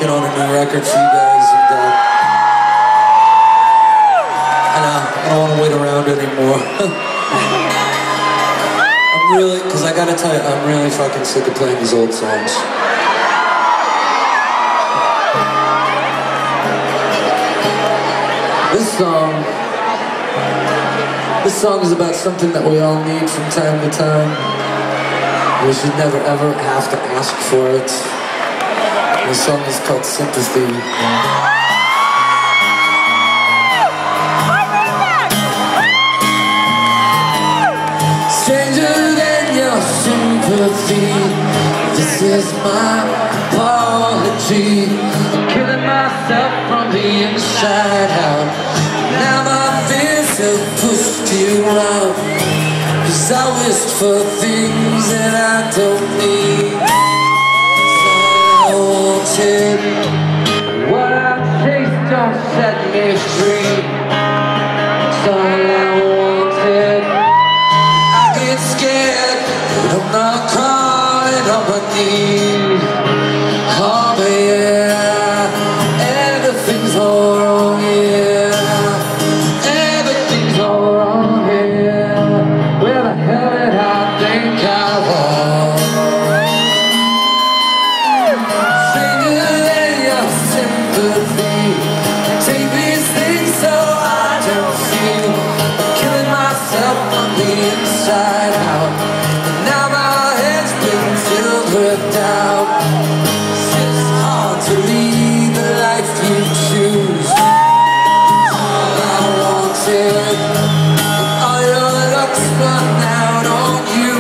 working on a new record for you guys, and I don't want to wait around anymore. I'm really, because I gotta tell you, I'm really fucking sick of playing these old songs. This song is about something that we all need from time to time. We should never ever have to ask for it. The song is called Sympathy. Stranger than your sympathy, this is my apology. I'm killing myself from the inside out. Now my fears have pushed you out, 'cause I wished for things that I don't need. So I wanted what I taste don't set me free. That's all I wanted. I get scared, but I'm not crawling on my knees. Oh but yeah, everything's all wrong, yeah. Everything's all wrong, yeah. Where the hell did I think I was? Stranger than your sympathy. Take these things so I don't feel. I'm killing myself on the inside out, and now my head's been filled with doubt. It's hard to lead the life you choose. All I wanted, all your luck's run out on you.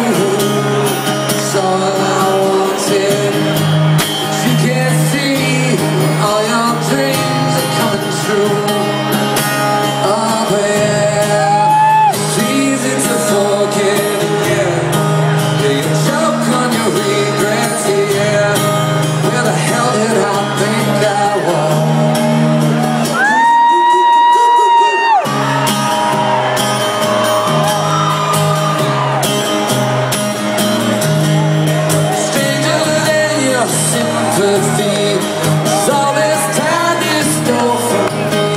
It's all I wanted, but you can't see all your dreams are coming true. Oh but yeah, it's easy to forget, yeah. Yeah, you choke on your regrets, yeah. Where the hell did I think I was? Sympathy. It's all this time you stole from me.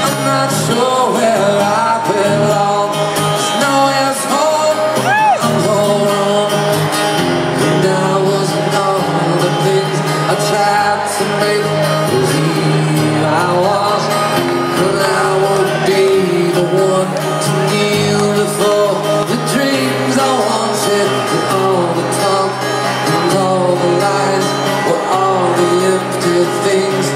I'm not sure where I belong. There's nowhere's home, I'm home. And I wasn't all the things I tried to make believe I was. But I would be the one to kneel before the dreams I wanted, and all the talk and all the lies, all the empty things